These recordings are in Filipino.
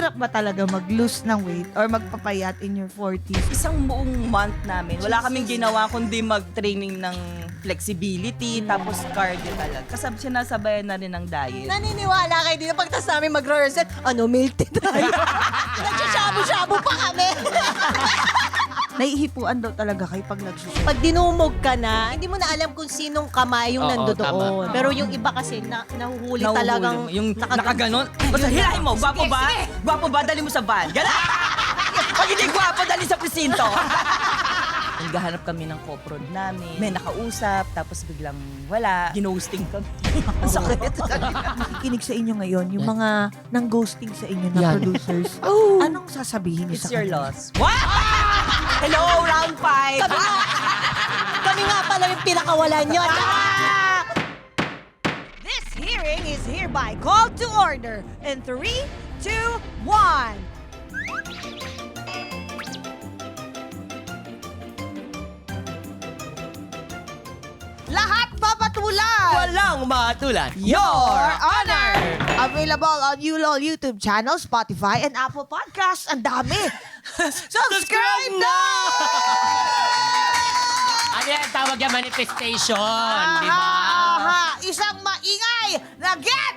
Mahirap ba talaga mag-lose ng weight or magpapayat in your 40s? Isang buong month namin, wala kaming ginawa kundi mag-training ng flexibility, tapos cardio talaga. Kasi sinasabayan na rin ng diet. Naniniwala kayo dito pagtas namin mag-rehearsal, milk tea tayo. Nagsashabu-shabu pa kami. Naihipuan daw talaga kayo pag nagsusunod. Pag dinumog ka na, hindi mo na alam kung sinong kamay yung Oo, nandoon. tama. Pero yung iba kasi, nahuhuli Nahuhuli talagang... mo. Yung nakaganon. Basta hilahin mo, gwapo ba? Gwapo ba? Dali mo sa van. Gano'n! Pag hindi gwapo, dali sa presinto. Naghahanap kami ng co-prod namin. May nakausap, tapos biglang wala. Ginosting kami. Ang sakit. Nakikinig sa inyo ngayon, yung mga nang-ghosting sa inyo na Yan. producers. Anong sasabihin niyo It's sa your kanila? loss. What? Hello, round 5. Kami nga pala yung pinakawalan nyo. This hearing is hereby called to order in 3, 2, 1. Lahat papatulan! Walang matulan. Your Honor! Available on ULOL YouTube channel, Spotify, and Apple Podcasts. Ang dami! Subscribe na! Ano yan? Tawag yan manifestation. Di ba? Aha! Isang maingay na get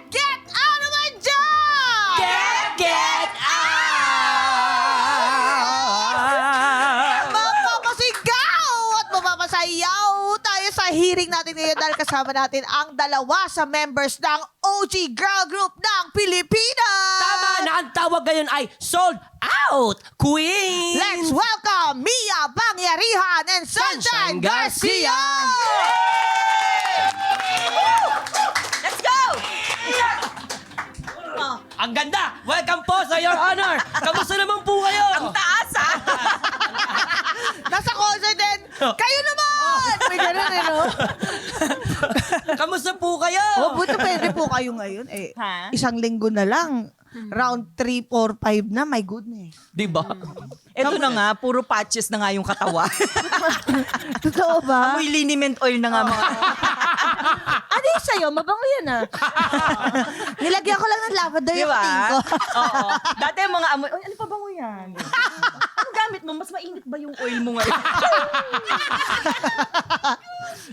out of my job! Get out! Mapapasigaw at mapapasayaw tayo sa hearing natin ngayon dahil kasama natin ang dalawa sa members ng OG Girl Group ng Pilipinas! Tama na, ang tawag ngayon ay Sold Out Queen! Let's welcome Mia Pangyarihan and Sunshine Garcia! Let's go! Ang ganda! Welcome po sa Your Honor! Kamusta naman po kayo? Ang taas, ha? Nasa concert din! Kayo naman! May ganun no? Kamusta po kayo? Oh, buto pwede po kayo ngayon. Ha? Isang linggo na lang. Round 3, 4, 5 na. My goodness. Di ba? Ito na nga, puro patches na nga yung katawa. Totoo ba? Amoy liniment oil na nga mga... Ano yung sa'yo? Mabango yan ah. Nilagyan ko lang ng lavender Di yung ba? ting ko. Oo. Dati yung mga amoy, ano pa bango yan? Ang gamit mo, mas mainit ba yung oil mo ngayon?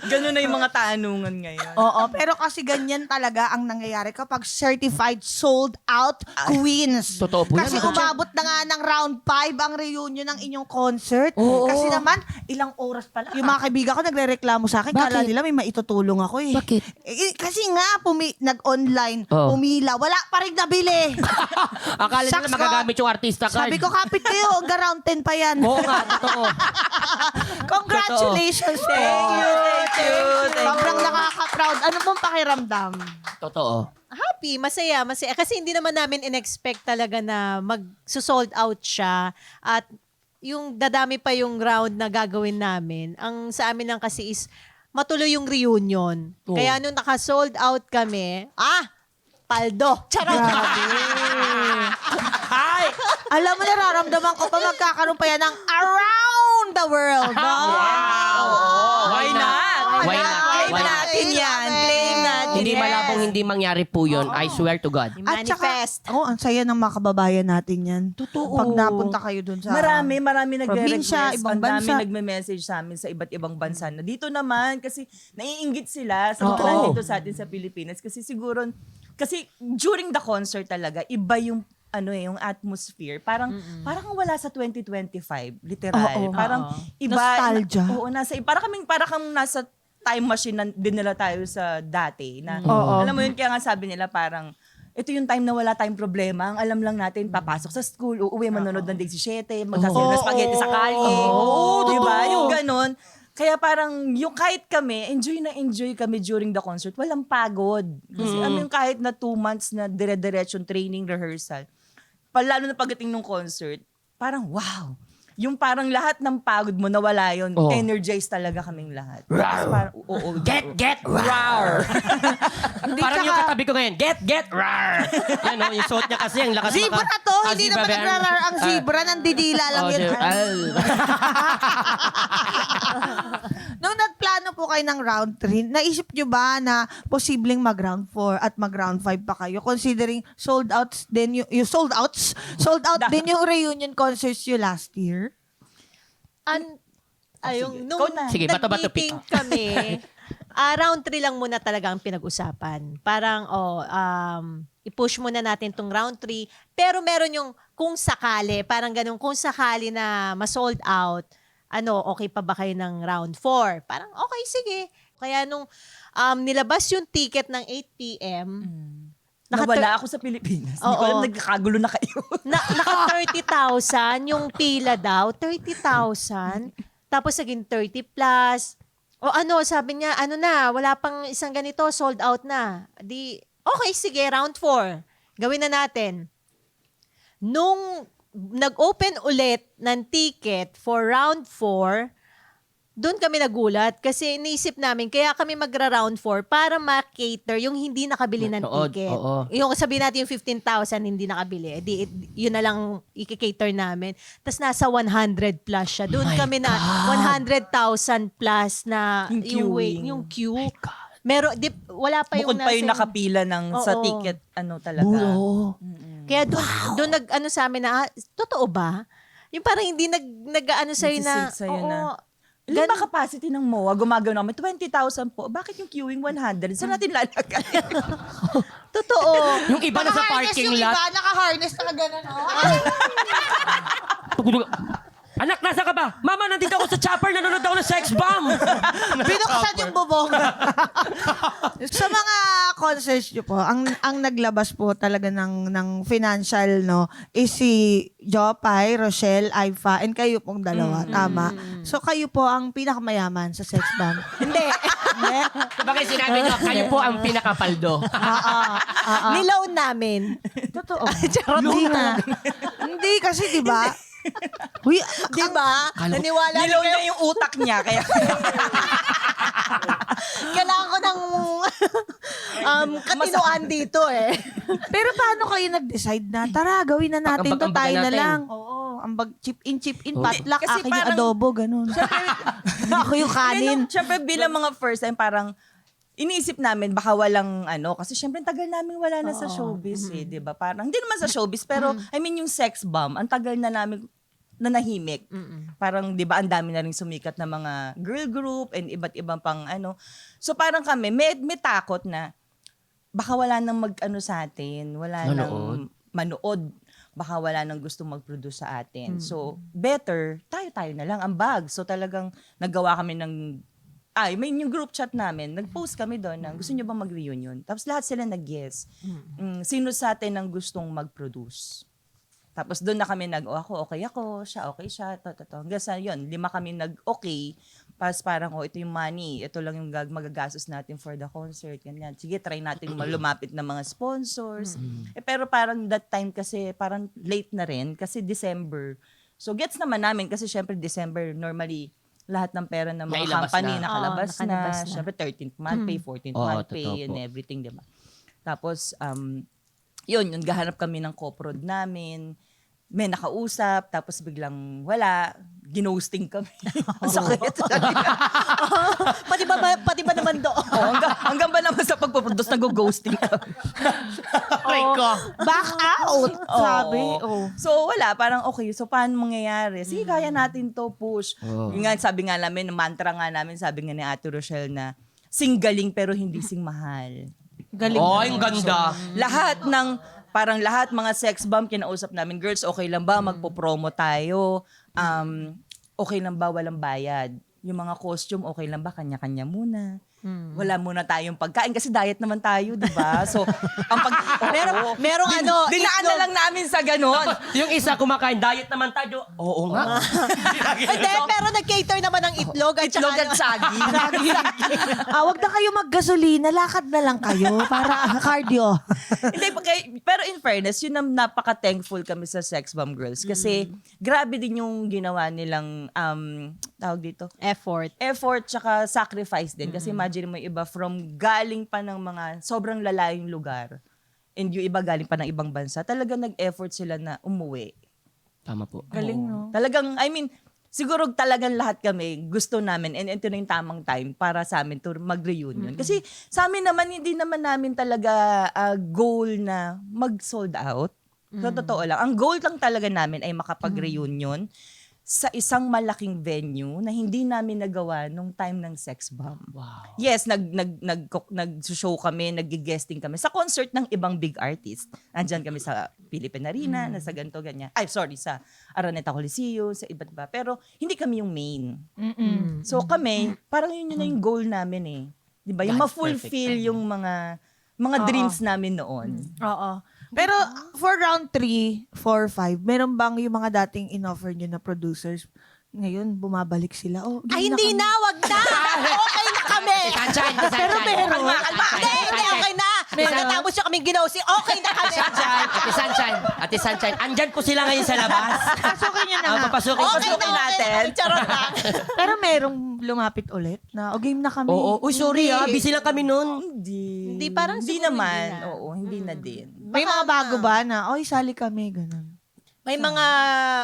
Ganun na yung mga tanungan ngayon. Oo, pero kasi ganyan talaga ang nangyayari kapag certified sold out queens. Totoo po yan, Kasi Madam Chair. umabot na nga ng round 5 ang reunion ng inyong concert. Oo. Kasi naman, ilang oras pala. Yung mga kaibigan ko nagre-reklamo sa akin, Bakit? kala nila may maitutulong ako eh. Bakit? Kasi nga, nag-online, Oo. pumila, wala pa rin nabili. Akala nila Shucks, magagamit yung artista card. Sabi ko, kapit kayo, hanggang round 10 pa yan. Oo nga, totoo. Congratulations po. Thank you. Sobrang nakaka-proud. Ano pong pakiramdam? Totoo. Happy, masaya. Kasi hindi naman namin in-expect talaga na mag-sold out siya. At yung dadami pa yung round na gagawin namin. Ang sa amin lang kasi is matuloy yung reunion. Oo. Kaya nung naka-sold out kami, paldo. Charot. Hi! Alam mo, nararamdaman ko pa magkakaroon pa yan ng around the world. No? Wow! Why not? Why not? Claim Why not? natin yan. Claim natin. Hindi malabong hindi mangyari po yun. I swear to God. Manifest. Ang saya ng mga kababayan natin yan. Totoo. Pag napunta kayo dun sa... Marami Probinsya, nagre-request. ibang Ang dami bansa. nagme-message sa amin sa iba't ibang bansa na dito naman kasi naiinggit sila sa Oo. mga dito sa atin sa Pilipinas kasi siguro during the concert talaga iba yung yung atmosphere. Parang wala sa 2025, literal. Oo. Parang iba. Nostalgia. Para kang nasa time machine na dinala tayo sa dati na Oo. alam mo yun, kaya nga sabi nila parang ito yung time na wala tayong problema. Ang alam lang natin, papasok sa school, uuwi, manonood ng 17, magsasayaw ng spaghetti sa kalye. Oo, Diba? totoo. Yung ganon. Kaya parang, yung kahit kami, enjoy kami during the concert. Walang pagod. Kasi yung kahit na 2 months na dire-diretsyon training, rehearsal, lalo na pagdating ng concert, parang wow. Yung parang lahat ng pagod mo nawala yun. Oo. Energized talaga kaming lahat. Rawr. Tapos parang, oo. Get, rar! Parang yung katabi ko ngayon, get, rar! Yan o, yung suot niya kasi, ang lakas Zebra to, hindi zebra naman bear. nagrarar ang zebra, nandidila lang Oh, yun. zebra. Nung nagplano po po kayo ng round 3, naisip nyo ba na posibleng mag-round 4 at mag-round 5 pa kayo? Considering sold out din sold out din yung reunion concerts you last year? sige. Nung Ikaw na. Sige, bato-bato pick. nag-meeting kami, round 3 lang muna talaga ang pinag-usapan. Parang, i-push muna natin tong round 3. Pero meron yung kung sakali, parang ganun, kung sakali na ma-sold out, okay pa ba kayo ng round 4? Parang, okay, sige. Kaya nung nilabas yung ticket ng 8 p.m., Nawala ako sa Pilipinas. Hindi ko Oo. alam, nagkakagulo na kayo. naka 30,000 yung pila daw. 30,000. Tapos naging 30 plus. Sabi niya, wala pang isang ganito, sold out na. Di, okay, sige, round 4. Gawin na natin. Nung nag-open ulit ng ticket for round 4, doon kami nagulat kasi iniisip namin, kaya kami magra-round 4 para ma-cater yung hindi nakabili ng Nood, ticket. oo. Yung sabihin natin yung 15,000 hindi nakabili, yun na lang i-cater namin. Tapos nasa 100 plus siya. Doon kami na 100,000 plus na Yung queuing. yung queue. Meron, wala pa yung Bukod pa yung nasa- nakapila sa Oo. ticket, talaga. Kaya doon nag-ano sa amin na, totoo ba? Yung parang hindi nag-ano sa'yo na, Nagsisave sa'yo na, Gan- Ilan ba capacity ng MOA? Gumagano namin, 20,000 po. Bakit yung queuing 100? Saan natin lalagay? totoo. Yung iba na sa Naka-harness parking yung lot. iba, naka-harness na gano'n. Anak, nasa ka ba? Mama, nandito ako sa chopper, nanonood ako ng sex bomb. Binuksan yung bubong. Sa mga concerts nyo po, ang naglabas po talaga ng financial, no, is si Jopay, Rochelle, Aifa, and kayo pong dalawa. Tama? So, kayo po ang pinakamayaman sa sex bomb. Hindi. Bakit sinabi nyo, kayo po ang pinakapaldo. Niloan namin. Totoo. Hindi nga. Hindi kasi, di ba? Huy, Di ba? Naniwala Nilaw kayo. na yung utak niya. Kaya Kailangan ko ng katinoan dito eh. pero paano kayo nag-decide na, tara, gawin na natin to, Ambag-ambagan tayo na natin. lang. Oo, ambag chip in, potluck, Kasi akin yung parang- adobo, ganun. Ako yung kanin. Siyempre, bilang mga first time, parang iniisip namin baka walang kasi syempre tagal namin wala na sa showbiz di ba? Parang hindi naman sa showbiz pero I mean yung sex bomb, ang tagal na namin nanahimik. Parang 'di ba ang dami na ring sumikat na mga girl group and iba't ibang pang So parang kami may takot na baka wala nang sa atin, wala nang manood. Baka wala nang gustong mag-produce sa atin. So better tayo na lang ang bag. So talagang naggawa kami ng may yung group chat namin, nag-post kami doon na gusto nyo bang mag-reunion? Tapos lahat sila nag-yes. Sino sa atin ang gustong mag-produce? Tapos doon na kami ako, okay ako, siya, okay siya, hanggang sa yun, 5 kami nag-okay. Tapos parang, ito yung money, ito lang yung magagastos natin for the concert, ganyan. Sige, try natin lumapit ng mga sponsors. Pero parang that time kasi, parang late na rin, kasi December. So gets naman namin, kasi syempre December, normally, lahat ng pera ng mga Nailabas company na. nakalabas Oo, nakalabas na. na. Siyempre 13th month pay, 14th Oo, month totoo pay, and po. everything, diba? Tapos, yun, gahanap kami ng co-prod namin. May nakausap, tapos biglang wala. Ginosting kami. Ang sakit. Pati ba naman doon? hanggang ba naman sa pagpaproduce, nag-ghosting kami. Back out, sabi. Oh. So wala, parang okay, so paano mangyayari? Sige, kaya natin to, push. Yung nga, sabi nga namin, mantra nga namin, sabi nga ni Ate Rochelle na, sing galing pero hindi sing mahal. Galing. Oh, yung ganda. Parang lahat mga sex bomb kinausap namin, girls, okay lang ba magpo-promo tayo? Okay lang ba walang bayad? Yung mga costume, okay lang ba kanya-kanya muna? Wala muna tayong pagkain kasi diet naman tayo, di ba? So, ang merong dinaan na lang namin sa ganon. Yung isa kumakain, diet naman tayo. Oo nga. Hindi, pero nag-cater naman ng itlog at Itlog at saging. Wag na kayo maggasolina, lakad na lang kayo para cardio. Hindi, pero in fairness, yun ang napaka-thankful kami sa Sex Bomb Girls. Kasi grabe din yung ginawa nilang, tawag dito, effort tsaka sacrifice din. Kasi imagine mo yung iba from galing pa ng mga sobrang lalayong lugar and yung iba galing pa ng ibang bansa, talaga nag-effort sila na umuwi. Tama po. Galing, no? Talagang, I mean, siguro talagang lahat kami gusto namin and ito na yung tamang time para sa amin to mag-reunion. Kasi sa amin naman, hindi naman namin talaga goal na mag-sold out. So, totoo lang. Ang goal lang talaga namin ay makapag-reunion sa isang malaking venue na hindi namin nagawa nung time ng Sex Bomb. Wow. Yes, nag-show kami, nag-guesting kami sa concert ng ibang big artist. Nandyan kami sa Philippine Arena, nasa ganito, ganyan. Ay, sorry, sa Araneta Coliseum, sa iba't iba. Pero hindi kami yung main. So kami, parang yun na yung goal namin eh. Di ba? Yung That's ma-fulfill perfect. yung mga dreams namin noon. Oo. Pero for round 3, 4, 5, meron bang yung mga dating in-offer nyo na producers, ngayon bumabalik sila? Oh, Ay, hindi na, wag na. Okay na kami. Sunshine, Pero meron. Hindi, okay na. Pagkatapos nyo kaming ginawsi, okay na kami. Ate Sunshine, andyan po sila ngayon sa labas. Pasukin nyo na nga. Papasukin Okay ko. na, okay natin. na. Charot lang. Pero merong lumapit ulit na, game na kami. Oo. Uy, sorry busy lang kami nun. Hindi. Parang Hindi siguro naman. hindi na. Oo, hindi na din. May mga bago ba na, oy, sali kami, ganun. May mga,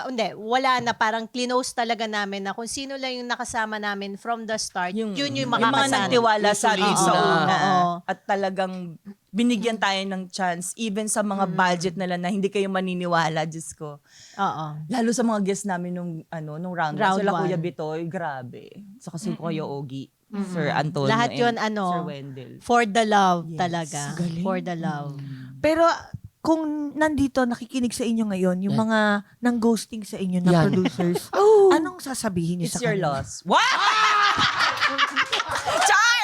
hindi, wala na, parang clinose talaga namin na kung sino lang yung nakasama namin from the start, yun yung mga makakasama. nagtiwala sa atin sa Oo, una. oo. At talagang binigyan tayo ng chance even sa mga budget nila na hindi kayo maniniwala, Diyos ko. Oo. Lalo sa mga guests namin nung round Round 1. Sila one. Kuya Bitoy, grabe. Saka si Kuya Ogie, Sir Antonio, Lahat yun, and Sir ano, Wendell. for the love Yes. talaga. Galing. For the love. Pero kung nandito nakikinig sa inyo ngayon, yung mga nang ghosting sa inyo na Yan. producers, anong sasabihin niyo It's sa your kanila? loss. What? Char!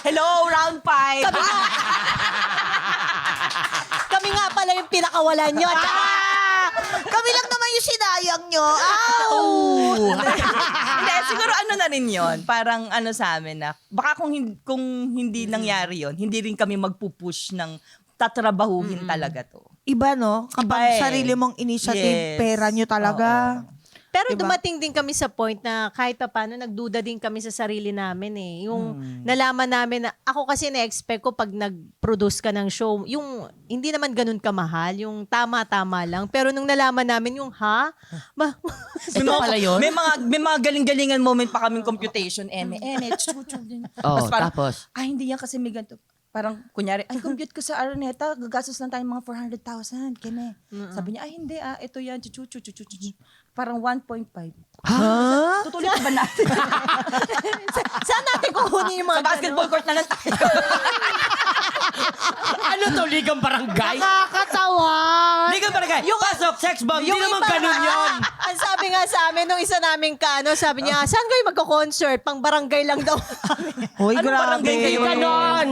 Hello, round 5. Kami nga pala yung pinakawalan nyo. Kami lang naman yung sinayang nyo. Hindi, siguro ano na rin yun. Parang ano sa amin na, baka kung hindi nangyari yon, hindi rin kami magpupush ng tatrabahuhin talaga to. Iba, no? Kapag Iba eh. sarili mong initiative, Yes. pera nyo talaga. Pero Diba? dumating din kami sa point na kahit pa paano, nagduda din kami sa sarili namin eh. Yung nalaman namin na, ako kasi na-expect ko pag nag-produce ka ng show, yung hindi naman ganun kamahal, yung tama-tama lang. Pero nung nalaman namin yung, Ito pala yun? May mga galing-galingan moment pa kaming computation. Oo, parang, tapos? hindi yan kasi may ganito. Parang, kunyari, compute ko sa Araneta, gagastos lang tayo mga 400,000. Kene. Sabi niya, hindi ito yan. Parang 1.5. Ha? Tutuloy pa ba natin? saan natin kukunin yung mga Sa basketball court na lang tayo. Ano to, ligang barangay? Nakakatawa! Ligang barangay. Yung pasok, sex bomb, hindi naman iba ganun nga, yun. Ang sabi nga sa amin, nung isa naming sabi niya, saan kayo magko-concert? Pang barangay lang daw. Hoy, Anong grabe. barangay kayo? Ganon.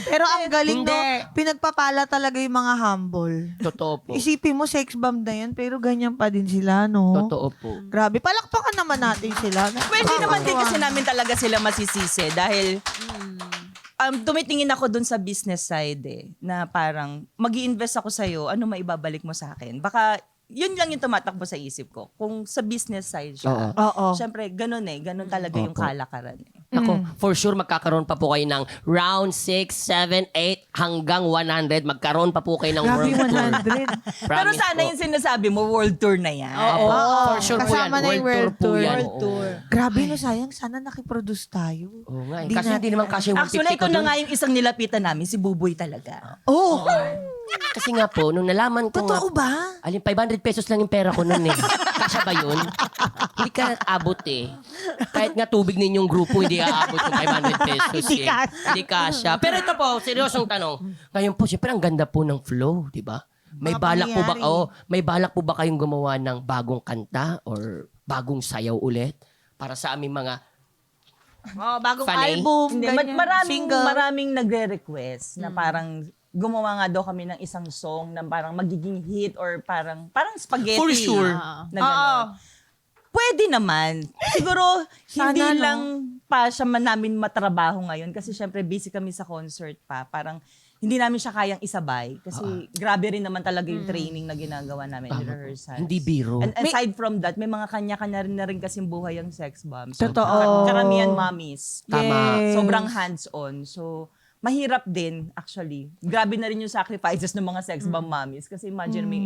Pero ang galing, Hindi. no? Pinagpapala talaga yung mga humble. Totoo po. Isipin mo, sex bomb na yan, pero ganyan pa din sila, no? Totoo po. Grabe. Palakpakan naman natin sila. Pwede naman din kasi namin talaga sila masisisi dahil tumitingin ako dun sa business side na parang mag-i-invest ako sa'yo, ano maibabalik mo sa akin? Baka yun lang yung tumatakbo sa isip ko. Kung sa business side siya. Oo. Siyempre, ganun ganun talaga yung kalakaran Ako, for sure magkakaroon pa po kayo ng round 6, 7, 8 hanggang 100. Magkaroon pa po kayo ng Grabe, world tour. 100. Pero Promise sana po. yung sinasabi mo, world tour na yan. Opo, for sure po yan. Kasama na yung world po tour. yan. World tour. Grabe, no? Sayang. Sana nakiproduce tayo. Oo nga, Di kasi natin- hindi naman kasi yung 150 Actually, ito ko na dun. nga yung isang nilapitan namin, si Buboy talaga. Oh! Kasi nga po, nung nalaman ko Totoo ba? alin 500 pesos lang yung pera ko nun eh. Kasya ba yun? Hindi ka abot eh. Kahit nga tubig ninyong grupo, hindi aabot yung 500 pesos Hindi eh. kasya. Hindi kasya. Pero ito po, seryosong tanong. Ngayon po, siyempre ang ganda po ng flow, di ba? May Mga balak po ba pangyayari. may balak po ba kayong gumawa ng bagong kanta or bagong sayaw ulit para sa aming mga Bagong Funny. album. Hindi, ganyan, single. maraming nagre-request na parang gumawa nga daw kami ng isang song na parang magiging hit or parang spaghetti. For sure. Na gano'n. Pwede naman. Siguro, Sana, hindi no? lang pa siya namin matrabaho ngayon kasi syempre busy kami sa concert pa. Parang hindi namin siya kayang isabay kasi grabe rin naman talaga yung training na ginagawa namin in rehearsals. Hindi biro. And aside from that, may mga kanya-kanya rin na rin kasing buhay ang sex bomb. So, Totoo. Karamihan mommies. Tama. Yes. Sobrang hands-on. So, mahirap din, actually. Grabe na rin yung sacrifices ng mga sex bomb mommies. Kasi imagine mo,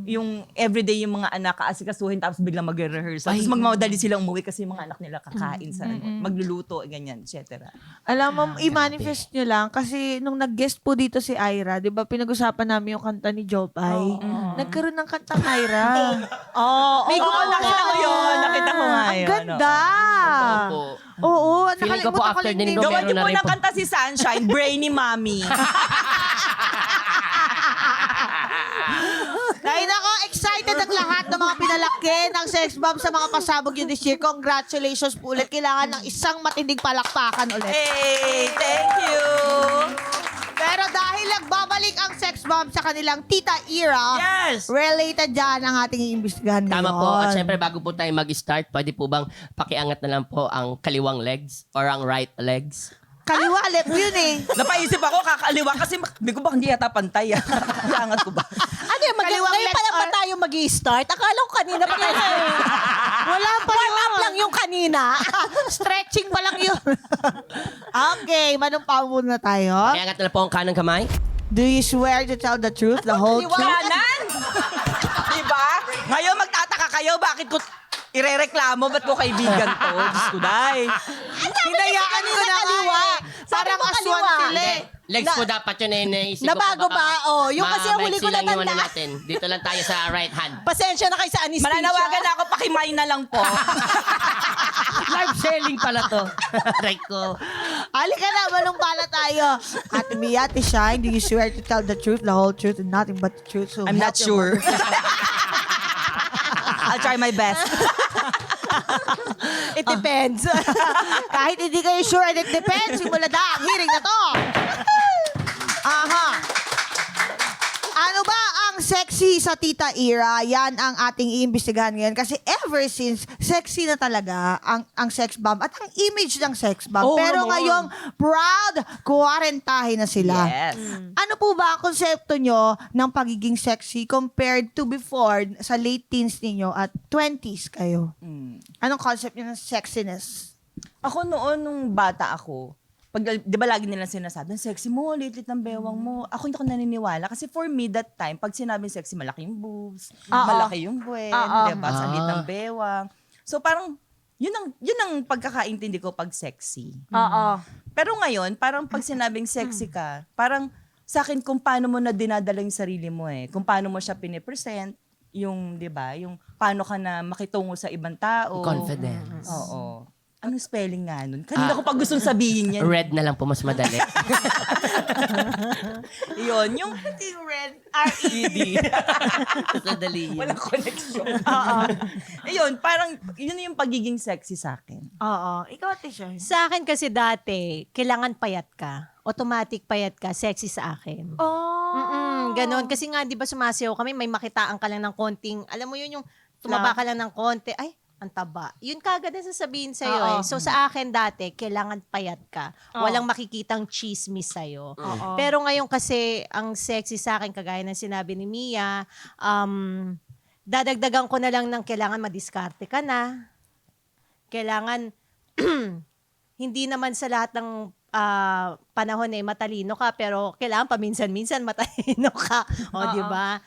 yung everyday yung mga anak aasikasuhin tapos biglang magre-rehearsal. Tapos magmamadali silang umuwi kasi yung mga anak nila kakain sa magluluto, ganyan, etc. Alam mo, i-manifest nyo lang kasi nung nag-guest po dito si Ira, di ba pinag-usapan namin yung kanta ni Jopay? Nagkaroon ng kantang Ira. May nakita ko yun. Nakita ko nga Ang yun. ganda! Opo. Oo, Feeling ko po nakalimutan ko after yung ni name. Nico, Gawan niyo meron na po rin ng po. kanta si Sunshine, Brainy Mommy. Dahil ako, excited ang lahat ng mga pinalaki ng sex bomb sa mga pasabog yun this year. Congratulations po ulit. Kailangan ng isang matinding palakpakan ulit. Hey, thank you. Pero dahil nagbabalik ang sex bomb sa kanilang tita Ira, Yes. related dyan ang ating iimbestigahan ngayon. Tama po. At syempre, bago po tayo mag-start, pwede po bang pakiangat na lang po ang kaliwang legs or ang right legs? Kaliwa, left yun eh. Napaisip ako, kakaliwa kasi hindi ko ba hindi yata pantay. Iangat ko ba? Ano yun? Kaliwang Ngayon left pa lang ba or- tayo mag-i-start? Akala ko kanina pa tayo. Wala pa Warm up lang yung kanina. Stretching pa lang yun. Okay, manumpaw muna tayo. Pakiangat na lang po ang kanang kamay. Do you swear to tell the truth, the whole truth? Kanan! Diba? Ngayon magtataka kayo, bakit ko irereklamo? Ba't ko kaibigan to? Diyos ko, day. Hinayaan ko na kaliwa. Parang mo aswan kaliwa. sila eh. Legs po dapat yun eh. Naisip ko Nabago po ba? Oh, yung kasi ang huli ko lang yung natandaan. natin. Dito lang tayo sa right hand. Pasensya na kayo sa anesthesia. Mananawagan na ako, pakimay na lang po. Live selling pala to. Right ko. Halika na, manumpala tayo. Ate Mia, Ate Shine, do you swear to tell the truth, the whole truth, and nothing but the truth? So I'm not help your sure. I'll try my best. It depends. Kahit hindi kayo sure, and it depends. Simula na ang hearing na to. Aha. Ano ba ang sexy sa Tita Ira? Yan ang ating iimbestigahan ngayon. Kasi ever since, sexy na talaga ang sex bomb at ang image ng sex bomb. Oo Pero naman. ngayong proud, 40 na sila. Yes. Ano po ba ang konsepto nyo ng pagiging sexy compared to before sa late teens ninyo at 20s kayo? Anong concept nyo ng sexiness? Ako noon, nung bata ako, di ba lagi nilang sinasabi, ang sexy mo, lit-lit ng bewang mo. Ako hindi ako naniniwala. Kasi for me, that time, pag sinabing sexy, malaki yung boobs, Oo. malaki yung buwan, Oo. di ba? Sa lit ng bewang. So parang, yun ang pagkakaintindi ko pag sexy. Oo. Pero ngayon, parang pag sinabing sexy ka, parang sa akin kung paano mo na dinadala yung sarili mo eh. Kung paano mo siya pinipresent, yung, di ba, yung paano ka na makitungo sa ibang tao. Confidence. Oo. Anong spelling nga nun? Kanina ko pa gustong sabihin yan. Red na lang po, mas madali. Yun, yung red, R-E-D. Mas madali yun. Walang connection. Ayun, parang yun yung pagiging sexy sa akin. Oo. Ikaw, Ate Shine. Sa akin kasi dati, kailangan payat ka. Automatic payat ka, sexy sa akin. Oh. Ganon. Kasi nga, di ba sumasayaw kami, may makitaan ka lang ng konting, alam mo yun yung tumaba ka lang ng konti, ay, ang taba. Yun kagad ang sasabihin sa'yo Oo. eh. So sa akin dati, kailangan payat ka. Oo. Walang makikitang chismis sa'yo. Oo. Pero ngayon kasi, ang sexy sa akin, kagaya ng sinabi ni Mia, dadagdagan ko na lang ng kailangan madiskarte ka na. Kailangan, hindi naman sa lahat ng panahon eh matalino ka, pero kailangan paminsan-minsan matalino ka. O, di ba?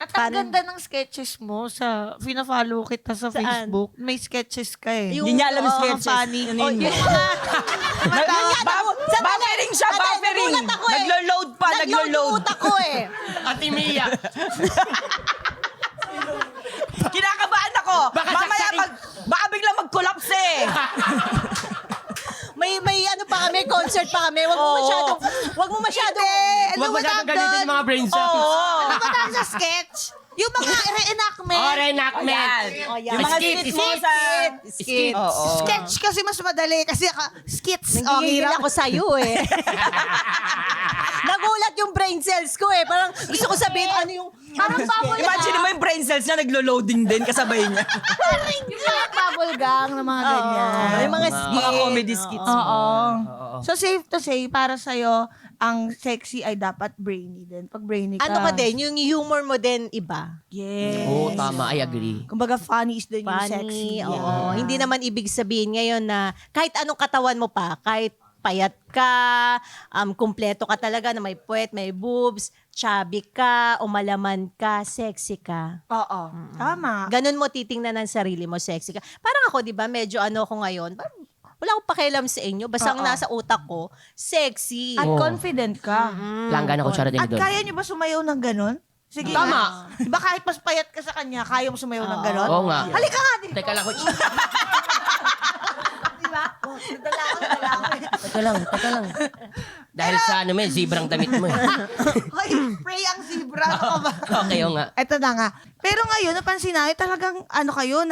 At ang Paano- ganda ng sketches mo sa pina-follow kita sa Saan? Facebook. May sketches ka eh. Yung- Hindi niya alam yung oo, sketches. funny. Yun Oh, yun. yung mga Buffering siya, buffering. nagulat ako eh. Naglo-load pa, naglo-load. utak ko eh. Ate Mia. Kinakabahan ako. Baka Mamaya saksakin- baka biglang mag-collapse eh. May ano pa kami, concert pa kami. Wag mo masyadong Huwag masyadong galitin yung mga brain cells. Ano ba tawag sa sketch? Yung mga reenactment. Oh, reenactment. yan. Yung mga Skit, skits mo skit. sa... skit. Oo. Sketch kasi mas madali kasi skits. Oh, Nagigigil hirap. ako sa'yo eh. Nagulat yung brain cells ko eh. Parang gusto ko sabihin ano yung... Parang bubble Imagine mo yung brain cells niya naglo-loading din kasabay niya. Yung mga bubble gang na mga ganyan. Yung mga Mga comedy skits. Oo. So safe to say, para sa'yo, ang sexy ay dapat brainy din. Pag brainy ka. Ano ka din, yung humor mo din iba. Yes. Oo, tama. I agree. Kumbaga funny is din yung sexy. Funny, oo. Hindi naman ibig sabihin ngayon na kahit anong katawan mo pa, kahit payat ka, kumpleto ka talaga na may puwet, may boobs, chubby ka, umalaman ka, sexy ka. Oo. Tama. Ganun mo titingnan ang sarili mo, sexy ka. Parang ako, di ba, medyo ano ko ngayon, parang wala akong pakialam sa inyo. Basta ang Oo. nasa utak ko, sexy. At Oo. confident ka. Langgan ako charot At doon. kaya nyo ba sumayaw ng ganon? Sige. Tama. Diba kahit mas payat ka sa kanya, kaya mo sumayaw ng ganon? Oo nga. Halika nga dito. Teka lang, coach. Diba? Nadala ako. Teka lang. Dahil sa ano may zibrang damit mo eh. Hoy, spray ang zebra. Ano ka ba? Okay, oo nga. Eto na nga. Pero ngayon, napansin namin, talagang ano kayo,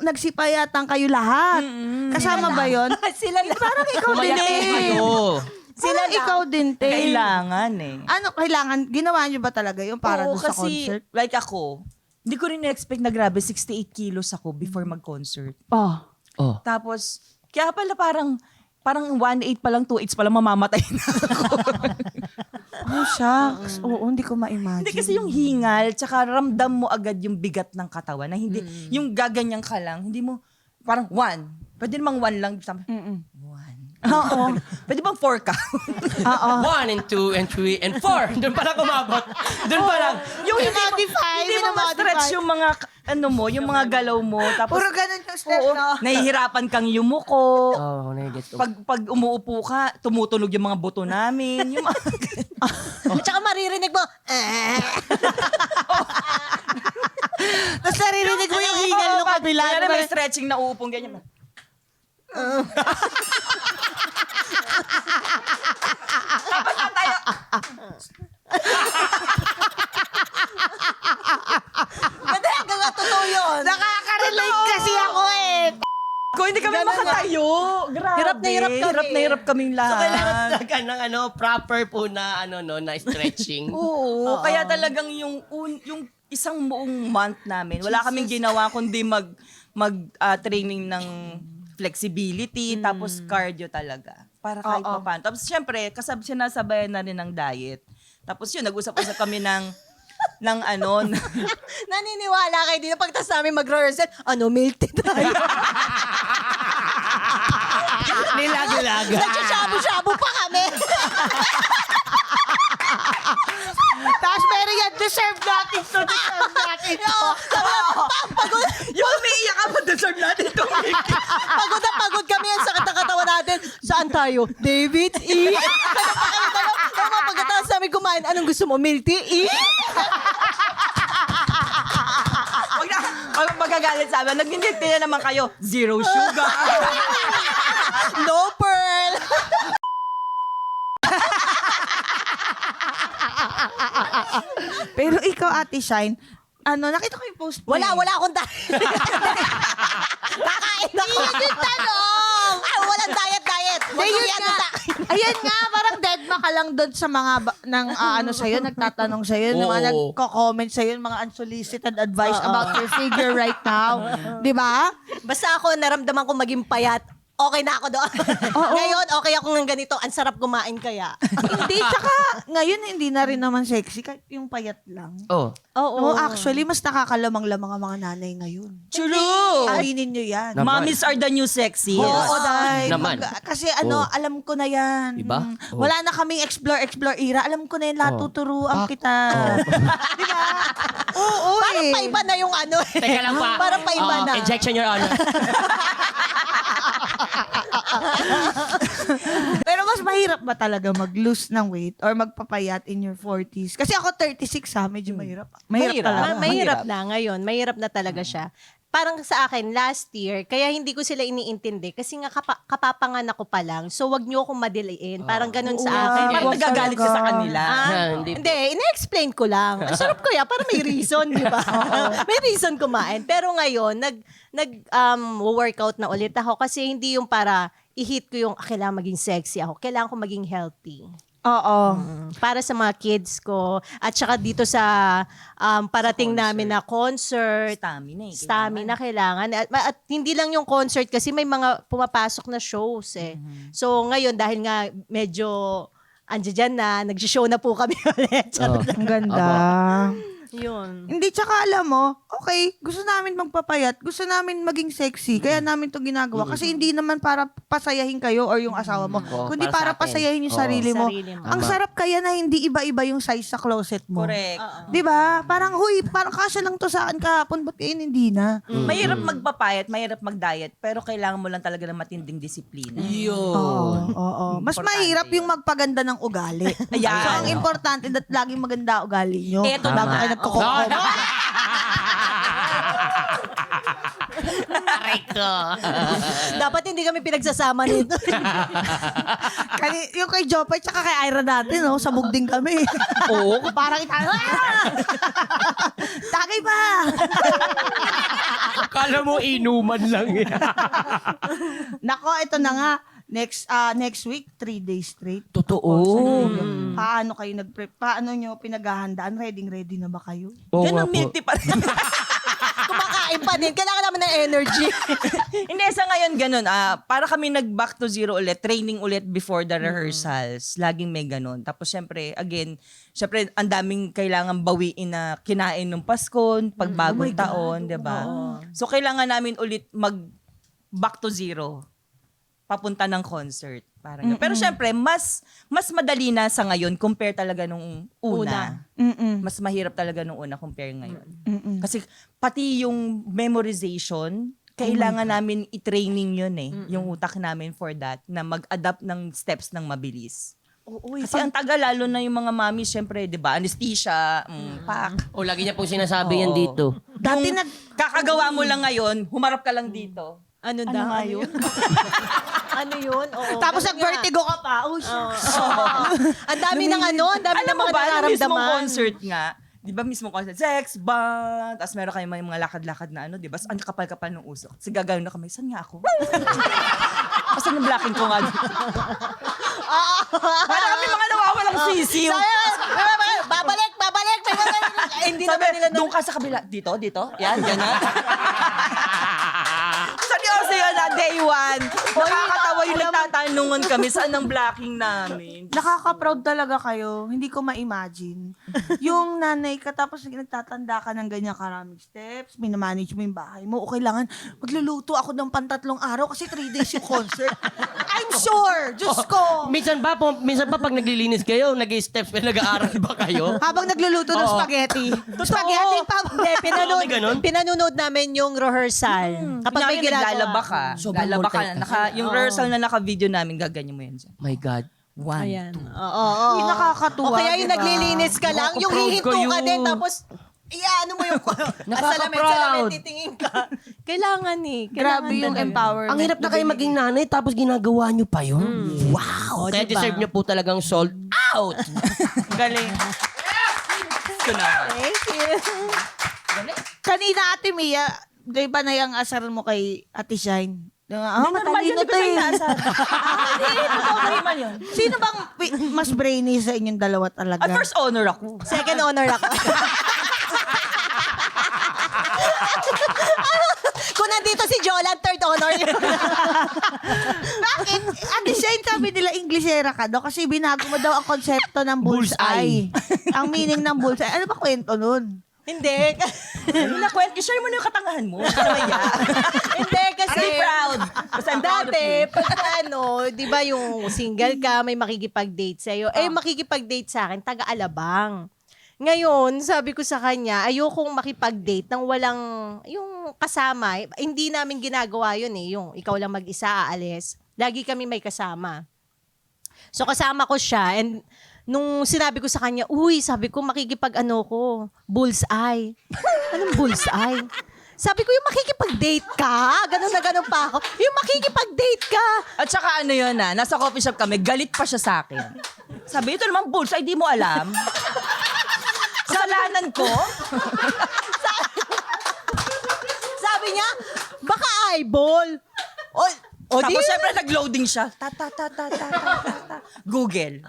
nagsipayatan kayo lahat. Kasama ba yon? Sila lang. Parang ikaw din Pumayat eh. kayo. Sila ikaw din, te. Kailangan eh. Ano, kailangan, ginawa nyo ba talaga yun para Oo, doon sa kasi, concert? like ako, hindi ko rin na-expect na grabe, 68 kilos ako before mag-concert. Oh. Oh. Tapos, kaya pala parang 1.8 pa lang, 2.8 pa lang mamamatay na ako. Oh, shucks. Oo, hindi ko ma-imagine. Hindi kasi yung hingal, tsaka ramdam mo agad yung bigat ng katawan na hindi, yung gaganyan ka lang, hindi mo, parang 1. Pwede namang 1 lang. 1. Oo. Pwede bang 4 ka? Oo. 1 and 2 and 3 and 4. Doon pa lang umabot. Doon pa lang. Yung Minodify, hindi mo minamodify. ma-stretch yung mga, ano mo, yung mga galaw mo. Tapos, Puro ganun yung step, oo, no? nahihirapan kang yumuko. Oh, nai-get ko. Pag umuupo ka, tumutunog yung mga buto namin. Yung mga, At saka maririnig mo, Tapos naririnig mo yung hingal ng kabila. Kaya diba? may stretching na uupong ganyan. Tapos na tayo. hindi, hanggang nga totoo yun. Nakaka-relate kasi ako eh. Kung hindi kami makatayo, grabe. Hirap na hirap kami. Hirap na hirap kaming So, kailangan lahat. talaga ng proper po na, na stretching. Oo, kaya talagang yung isang buong month namin, wala kaming ginawa kundi training ng flexibility, tapos cardio talaga. Para kahit paano. Tapos syempre, sinasabayan na rin ng diet. Tapos yun, nag-usap-usap kami ng Naniniwala kayo dito pagtas namin mag-rehearsal, milk tea tayo. Nilaga-laga. Nagsashabu-shabu pa kami. Tapos meron yan, deserve natin to, deserve natin to. yung umiiyak ka pa, deserve natin ito. Pagod na pagod kami, ang sakit ng katawan natin. Saan tayo? David's E. Tama, pagkatapos namin kumain, anong gusto mo? Milk tea? E? Pag magagalit sa amin, nag-ingit na naman kayo, 0 sugar. No pearl. Pero ikaw, Ate Shine, nakita ko yung post mo. Wala akong diet. Kakain ako. Yung tanong. Walang diet. Ayan nga, parang deadma ka lang doon sa mga sa'yo, nagtatanong sa'yo, ng mga Oo. nagko-comment sa'yo, mga unsolicited advice about your figure right now. Di ba? Basta ako, naramdaman ko maging payat. Okay na ako doon. Ngayon, okay ako ng ganito. Ang sarap kumain kaya. Hindi, tsaka ngayon hindi na rin naman sexy, kahit yung payat lang. Oh. No, actually, mas nakakalamang-lamang ang mga nanay ngayon. True. Aminin nyo yan. Mommies are the new sexy. Oo, dahil. Naman. Kasi alam ko na yan. Diba? Oh. Wala na kaming explore era. Alam ko na yan, lahat tuturuan kita. Diba? Oo, Parang eh. paiba na yung Teka lang pa. Parang paiba na. Injection, Your Honor. Pero mas mahirap ba talaga mag-lose ng weight or magpapayat in your 40s? Kasi ako 36 medyo mahirap. Mahirap talaga. Mahirap na ngayon. Mahirap na talaga siya. Parang sa akin, last year, kaya hindi ko sila iniintindi kasi nga kapapanganak ko pa lang. So, wag niyo akong madiliin. Parang ganun sa akin. Parang nagagalit ka sa kanila. Hindi Hindi, ina-explain ko lang. Ang sarap ko yan, para may reason, di ba? May reason kumain. Pero ngayon, workout na ulit ako kasi hindi yung para i-hit ko yung kailangan maging sexy ako. Kailangan ko maging healthy. Oo. Para sa mga kids ko. At saka dito sa parating namin na concert. Stamina kailangan. At hindi lang yung concert kasi may mga pumapasok na shows eh. So ngayon dahil nga medyo andiyan na, nag-show na po kami ulit. Ang ganda. Yun. Hindi, tsaka alam mo, okay, gusto namin magpapayat, gusto namin maging sexy, kaya namin to ginagawa. Kasi hindi naman para pasayahin kayo or yung asawa mo, Oo, kundi para para sa akin. pasayahin yung Oo. sarili mo. Sarili mo. Ang Tama. sarap kaya na hindi iba-iba yung size sa closet mo. Correct. Di ba? Parang, huy, parang kasya lang to sa akin kahapon, ba't ngayon hindi na? Mahirap magpapayat, mahirap mag-diet, pero kailangan mo lang talaga ng matinding disiplina. Yun. Oo. Mas Importante mahirap yung yun. magpaganda ng ugali. Ayan. So, ang importante that laging maganda ugali nyo. Eto Bago na. kayo nagkukukoma. Aray ko. Dapat hindi kami pinagsasama nito. Yung kay Jopay tsaka kay Ira dati, no? Sabog din kami. Oo. Parang Tagay pa! Kala mo inuman lang yan. Nako, ito na nga. Next week, 3 days straight. Totoo. Paano kayo paano nyo pinaghahandaan? Ready na ba kayo? Oo Ganun nga po. milk tea pa rin. Kumakain pa din. Kailangan naman ng energy. Hindi, sa ngayon ganun. Para kami nag-back to zero ulit, training ulit before the rehearsals. Laging may ganun. Tapos syempre, again, ang daming kailangan bawiin na kinain ng Pasko, pagbagong taon, di ba? So kailangan namin ulit mag-back to zero. Papunta ng concert. Parang ganun. Pero syempre, mas madali na sa ngayon compare talaga nung una. Mas mahirap talaga nung una compare ngayon. Kasi pati yung memorization, kailangan namin i-training yun yung utak namin for that, na mag-adapt ng steps ng mabilis. Kasi ang tagal, lalo na yung mga mami, syempre, di ba, anesthesia, pak. O, lagi niya pong sinasabi yan Oo. dito. Dati Kakagawa mo lang ngayon, humarap ka lang dito. Ano daw? nga yun? Ano yun? Oo, Tapos ganun nga. nag-vertigo ka pa. Oh, shit. Ang dami ng ang dami Alam ng mo mga ba, yung mismong nararamdaman. concert nga, di ba mismo concert, sex, band, tapos meron kayong mga lakad-lakad na ano, di ba? Ang kapal-kapal ng usok. Kasi gagawin na kami, saan nga ako? Kasi yung blocking ko nga dito. Para kami mga nawawalang sisiw. Babalik! Hindi Sabi, naman nila doon ka sa kabila. Dito. Yan, gano'n. Seryoso yun na day one. Nakakatawa yung nagtatanungan kami saan ang blocking namin. Nakaka-proud talaga kayo. Hindi ko ma-imagine. Yung nanay ka, tapos nagtatanda ka ng ganyan karaming steps, minamanage mo yung bahay mo, o kailangan magluluto ako ng pantatlong araw kasi 3 days yung concert. I'm sure! Diyos ko! Minsan ba pag naglilinis kayo, nag-steps, nag-aaral ba kayo? Habang nagluluto ng spaghetti. Spaghetti pa. Hindi, May ganun? pinanonood namin yung rehearsal. Kapag may Kunyari, ginagawa. naglalaba ka. Sobrang Lalaba ka. multitasking. Yung rehearsal na naka-video namin, gaganyan mo yan dyan. My God. One, Ayan. two. Oo. Uy, nakakatuwa, O kaya yung diba? naglilinis ka lang, yung Nakaka-proud hihinto ka kayo. din, tapos ano mo yung Nakaka-proud. titingin ka. Kailangan Grabe yung talaga. empowerment. Ang hirap na kayo maging nanay, tapos ginagawa nyo pa yun. O, Wow! Kaya diba? deserve nyo po talagang sold out. Galing. Ito naman. Thank you. Kanina, Ate Mia, di ba na yung asar mo kay Ate Shine? Normal yun, Matalino di to ba eh. inaasar? Normal yun. Sino bang mas brainy sa inyong dalawa talaga? At first honor ako. Second honor ako. Kung nandito si Jolan, third honor yun. Bakit? Ate Shine, sabi nila Englishera ka daw kasi binago mo daw ang konsepto ng bullseye. Ang meaning ng bullseye. Ano ba kwento nun? Hindi. Wala kwento. I-share mo na yung katangahan mo. Kaya. Hindi kasi. I'm proud. Kasi I'm proud of Dati, you. pag di ba yung single ka, may makikipag-date sa'yo. Makikipag-date sa akin, taga-Alabang. Ngayon, sabi ko sa kanya, ayokong makipag-date nang walang, yung kasama. Hindi namin ginagawa yun yung ikaw lang mag-isa, aalis. Lagi kami may kasama. So, kasama ko siya and nung sinabi ko sa kanya, sabi ko, bullseye. Anong bullseye? Sabi ko, yung makikipag-date ka? Ganun na ganun pa ako. Yung makikipag-date ka? At saka ano yun nasa coffee shop kami, galit pa siya sa akin. Sabi, ito naman bullseye, di mo alam. Kasalanan ko? Sabi niya, baka eyeball. O di, Tapos syempre nag-loading siya. Google.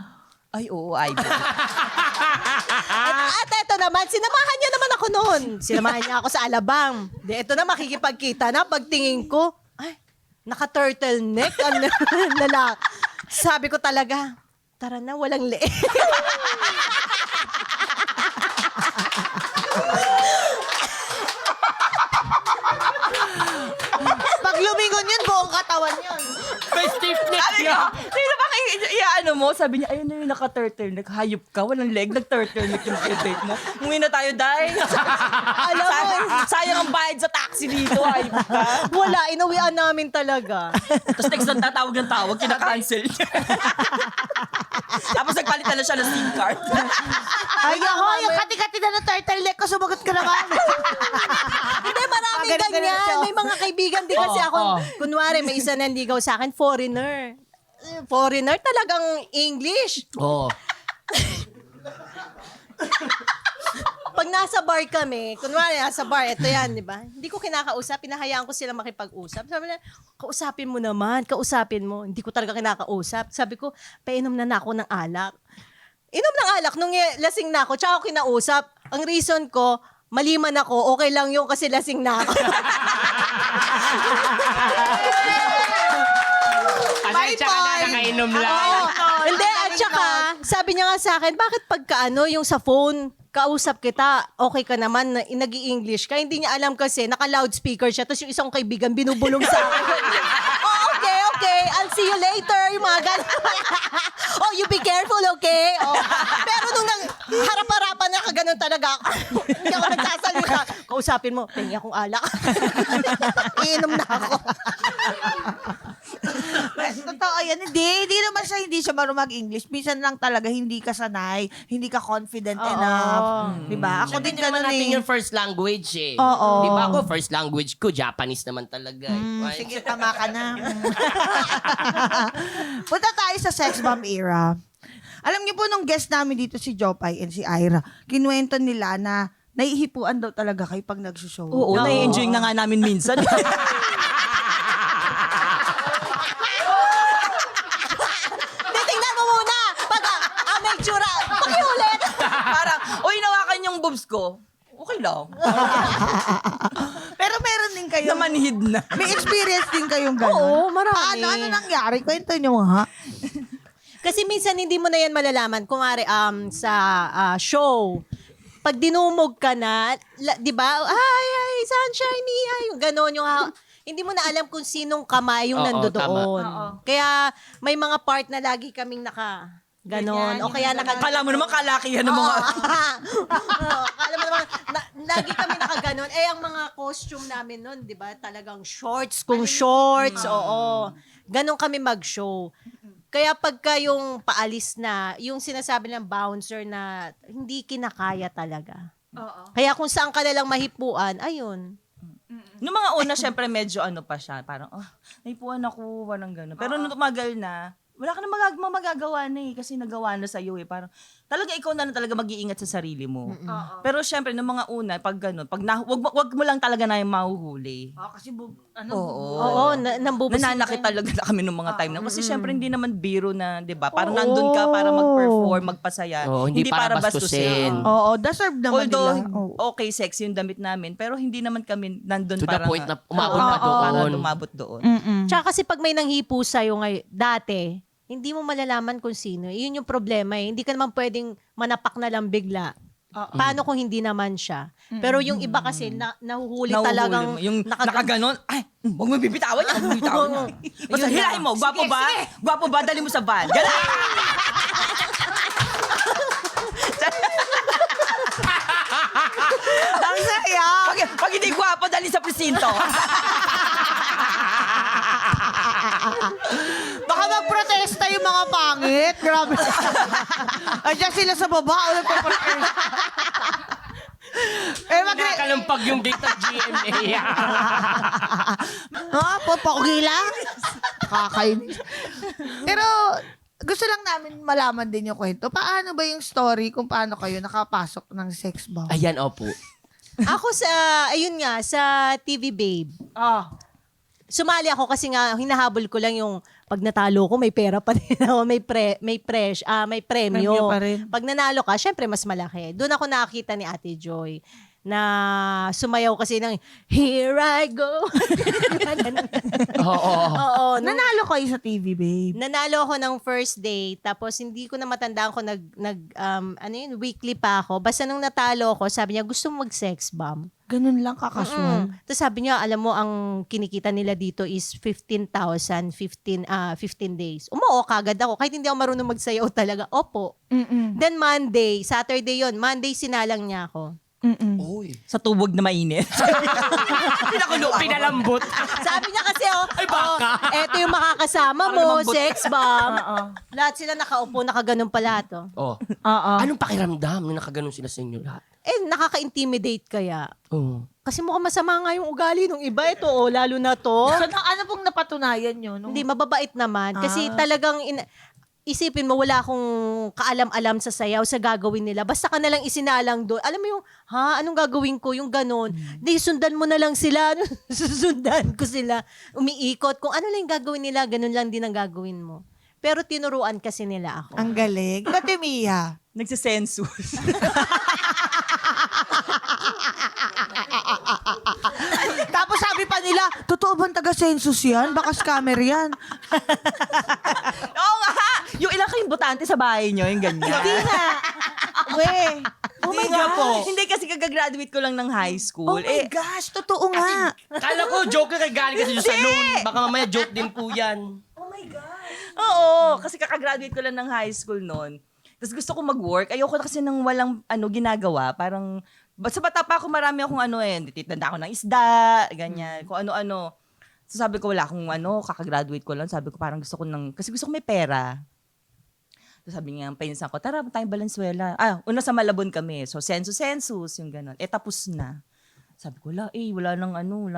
Ay, oo, eyeball. at eto naman, sinamahan niya naman ako noon. Sinamahan niya ako sa Alabang. Di, eto na, makikipagkita na. Pagtingin ko, ay, naka-turtleneck. Ang lalaki. Sabi ko talaga, tara na, walang leeg. katawan yun. May stiffness Sabi ko, sino ba ano mo? Sabi niya, ayun na yung naka-turtleneck. Hayop ka, walang leg, nag-turtleneck yung date mo. Umuwi na tayo, Day. Alam mo, sayang ang bayad sa taxi dito, hayop ka. Wala, inuwian namin talaga. Tapos next na tatawag ng tawag, kinakancel niya. Tapos nagpalitan na siya ng SIM card. Ay, ako, yung kati-kati na ng turtleneck ko, sumagot ka naman. Hindi, maraming Ganun siya. ganyan. May mga kaibigan din kasi ako. Kunwari, may isa nandigaw sa akin, foreigner. Foreigner, talagang English. Oo. Pag nasa bar kami, kunwari nasa bar, ito yan, di ba? Hindi ko kinakausap, pinahayaan ko sila makipag-usap. Sabi na, kausapin mo naman, kausapin mo. Hindi ko talaga kinakausap. Sabi ko, painom na ako ng alak. Inom ng alak, nung lasing na ako, tsaka ako kinausap. Ang reason ko, maliman ako, okay lang yun kasi lasing na ako. Pasensya ka na, nakainom lang. Hindi, at saka, sabi niya nga sa akin, bakit yung sa phone, kausap kita, okay ka naman, nag-i-English ka. Hindi niya alam kasi, naka-loudspeaker siya, tapos yung isang kaibigan binubulong sa akin. Oh, okay, I'll see you later, yung mga ganun. Oh, you be careful, okay? Oh. Pero nung harap-harapan na ganun talaga ako. Hindi ako nagsasalita. Kausapin mo, pengi akong alak. Iinom na ako. Totoo yan. Hindi naman siya, hindi siya marunong mag-English. Minsan lang talaga, hindi ka sanay, hindi ka confident enough. Diba? Ako din Hindi naman ganun natin eh. yung first language eh. Oo. Di ba ako, first language ko, Japanese naman talaga. Eh. Sige, tama ka na. Punta tayo sa sex bomb era. Alam niyo po, nung guest namin dito si Jopay and si Ira, kinuwento nila na naihipuan daw talaga kayo pag nagsushow. Oo, nai-enjoy na nga namin minsan. Titingnan mo muna. Pag may tsura, pakiulit. Parang, uy, nawakan yung boobs ko. Okay lang. Pero meron din kayo. Namanhid na. May experience din kayong gano'n. Oo, marami. Paano? Ano nangyari? Kwento niyo ha? Kasi minsan hindi mo na yan malalaman. Kumari sa show, pag dinumog ka na, di ba? Ay, sunshine me, ay, yung gano'n, yung hindi mo na alam kung sinong kamay yung Oo, nandoon. tama. Kaya may mga part na lagi kaming ganon. O kaya Kala mo naman kalakihan ng mga... Kala mo naman, lagi kami nakaganon. Eh, ang mga costume namin nun, di ba? Talagang shorts kung shorts. Oo. Ganon kami mag-show. Kaya pagka yung paalis na, yung sinasabi ng bouncer na hindi kinakaya talaga. Kaya kung saan ka nalang mahipuan, ayun. Noong mga una, syempre medyo ano pa siya. Parang, naipuan ako, parang gano'n. Pero nung tumagal na, wala ka na magagawa na eh. Kasi nagawa na sa'yo eh. Parang, talaga ikaw na talaga mag-iingat sa sarili mo. Pero syempre, noong mga una, pag gano'n, wag mo lang talaga na yung mahuhuli. Kasi Oo, nambubusin. Nananakit talaga na kami nung mga time na. Kasi syempre, hindi naman biro na, di ba? Parang nandun ka para mag-perform, magpasaya. Oo, hindi para bastusin. Oo, deserve naman Although, nila. Oo. okay, sexy yung damit namin, pero hindi naman kami nandun To the para point na umabot pa para doon. umabot doon. Tsaka kasi pag may nanghipo sa'yo dati, hindi mo malalaman kung sino. Yun yung problema eh. Hindi ka naman pwedeng manapak na lang bigla. Paano kung hindi naman siya? Pero yung iba kasi, nahuhuli talagang... mo. Yung nakaganon, ay, huwag mo bibitawan yan, huwag mo bibitawan yan. Basta Yun hilahin mo, gwapo ba? Gwapo ba? Dali mo sa van. Gala! Ang saya! Pag hindi gwapo, dali sa presinto. Baka magprotesta yung mga pangit. Grabe. Andiyan sila sa baba. O nagpaprotesta. Nakalampag yung date ng GMA. Paugi lang. Kakainis. Pero, gusto lang namin malaman din yung kwento. Paano ba yung story kung paano kayo nakapasok ng sex bomb? Ayan, opo. Ako sa TV Babe. Sumali ako kasi nga hinahabol ko lang yung pag natalo ko may pera pa rin ako, may premyo. Premyo pa rin. Pag nanalo ka, syempre mas malaki. Doon ako nakakita ni Ate Joy na sumayaw kasi ng Here I Go. Oo. Oo, Nanalo kayo sa TV, babe. nanalo ako ng first day, tapos hindi ko na matandaan ko weekly pa ako. Basta nung natalo ako, sabi niya, gusto mo mag-sex bomb? Ganun lang kakasual. Tapos sabi niya, alam mo, ang kinikita nila dito is 15,000, 15 days. Umuo kagad ako. Kahit hindi ako marunong magsayaw talaga. Opo. Then Monday, Saturday yon, Monday sinalang niya ako. Uy. Sa tubog na mainit. Pinalambot. Sabi niya kasi, eto yung makakasama mo, sex bomb. Lahat sila nakaupo, nakaganon pala to. Oh. Oo. Anong pakiramdam nung nakaganon sila sa inyo lahat? Nakaka-intimidate kaya. Oh. Kasi mukhang masama nga yung ugali ng iba. Ito, lalo na to. So, ano pong napatunayan nyo? Hindi, mababait naman. Kasi talagang, isipin mo, wala akong kaalam-alam sa sayaw, sa gagawin nila. Basta ka nalang isinalang doon. Alam mo yung, anong gagawin ko? Yung ganon. Di, sundan mo na lang sila. Susundan ko sila. Umiikot. Kung ano lang yung gagawin nila, ganon lang din ang gagawin mo. Pero tinuruan kasi nila ako. Ang galing. Dati Mia. Nagsisensus. Tapos sabi pa nila, totoo bang taga-census yan? Baka scammer yan. Oo nga! Yung ilang kayong botante sa bahay nyo, yung ganyan. Hindi nga. We. Oh my Hindi gosh. Hindi kasi kagagraduate ko lang ng high school. Oh my gosh, totoo nga. Kala ko joke ka galing kasi sa saloon. Baka mamaya joke din po yan. Oo, kasi kakagraduate ko lang ng high school noon. Tapos gusto ko mag-work. Ayoko na kasi nang walang ginagawa. Parang, sa bata pa ako marami akong titanda ako ng isda, ganyan, kung ano-ano. So sabi ko, wala akong kakagraduate ko lang. Sabi ko, parang gusto ko kasi gusto ko may pera. So sabi niya, pinsan ko, tara, tayong Valenzuela. Una sa Malabon kami. So census, yung gano'n. Tapos na. Sabi ko, wala nang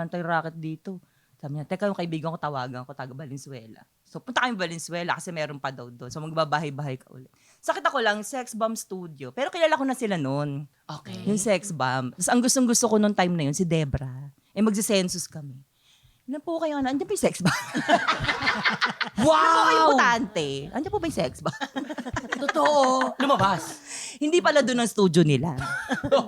tayong racket dito. Sabi niya, teka, yung kaibigan ko tawagan ko, taga Valenzuela. So, punta kami Valenzuela kasi meron pa daw doon. So, magbabahay-bahay ka ulit. Sakit ako lang, Sex Bomb Studio. Pero kilala ko na sila noon. Okay. Yung Sex Bomb. Tapos, ang gustong-gusto ko noong time na yun, si Debra. Magsisensus kami. Ano po kayo, andiyan po yung Sex Bomb? Ano po kayo butante? Andiyan po ba yung Sex Bomb? Totoo. Lumabas. Hindi pala doon ang studio nila.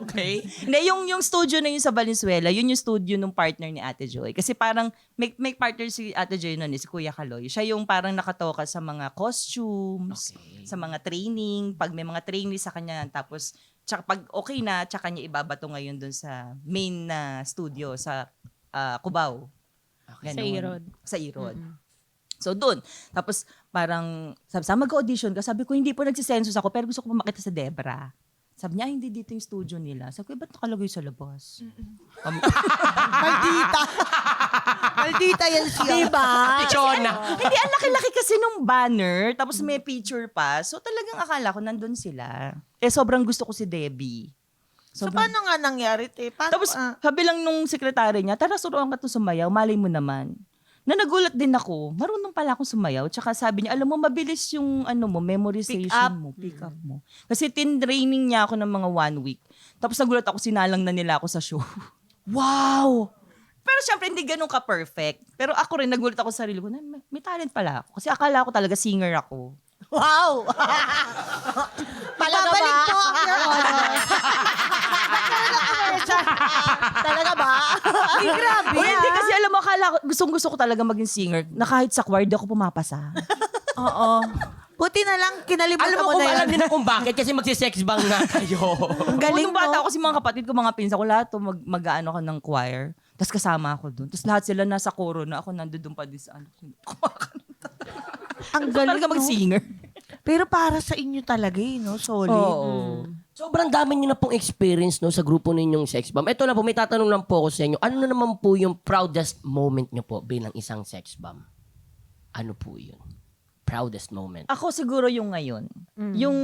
Okay. Hindi, yung studio na yun sa Valenzuela, yun yung studio ng partner ni Ate Joy. Kasi parang may partner si Ate Joy noon, si Kuya Kaloy. Siya yung parang nakatoka sa mga costumes, sa mga training, pag may mga training sa kanya, tapos tsaka pag okay na, tsaka niya ibabato ngayon doon sa main na studio sa Cubao. Sa Irod. Sa Irod. So, doon. Tapos, parang, sabi mag-audition ka. Sabi ko, hindi po nagsisensus ako, pero gusto ko pa makita sa Debra. Sabi niya, hindi dito yung studio nila. Sabi ko, ba't nakalagay sa labas? Maldita. Maldita yan siya. Diba? Pichona. Hindi, ang laki-laki kasi nung banner, tapos may picture pa. So, talagang akala ko nandun sila. Sobrang gusto ko si Debbie. So, paano nga nangyari, te? Paano, Tapos, sabi lang nung sekretary niya, tara, suruan ka to sumayaw, malay mo naman. Na nagulat din ako, marunong pala akong sumayaw. Tsaka sabi niya, alam mo, mabilis yung memorization pick up mo. Kasi tin-training niya ako ng mga 1 week. Tapos nagulat ako, sinalang na nila ako sa show. wow! Pero syempre, hindi ganun ka-perfect. Pero ako rin, nagulat ako sa sarili ko, na may talent pala ako. Kasi akala ko talaga singer ako. Wow! Palabalik po ang your honor. Talaga ba? Ay, grabe. Hindi kasi alam mo, akala ko, gustong-gusto ko talaga maging singer na kahit sa choir, di ako pumapasa. Oo. Buti na lang, kinalimutan Alam mo mo kung na alam yun. nila kung bakit kasi magsisex bang nga kayo. Ang galing Nung bata mo. ako, si mga kapatid ko, mga pinsa ko, lahat to mag-ano ka ng choir. Tapos kasama ako doon. Tapos lahat sila nasa koro na ako nandun pa din sa ano. Kumakanta. Ang Galing galing, talaga no? mag-singer. Pero para sa inyo talaga, no? Solid. Oo. Sobrang dami nyo na pong experience no, sa grupo ninyong sex bomb. Ito na po, may tatanong lang po ako sa inyo. Ano na naman po yung proudest moment nyo po bilang isang sex bomb? Ano po yun? Proudest moment. Ako siguro yung ngayon. Yung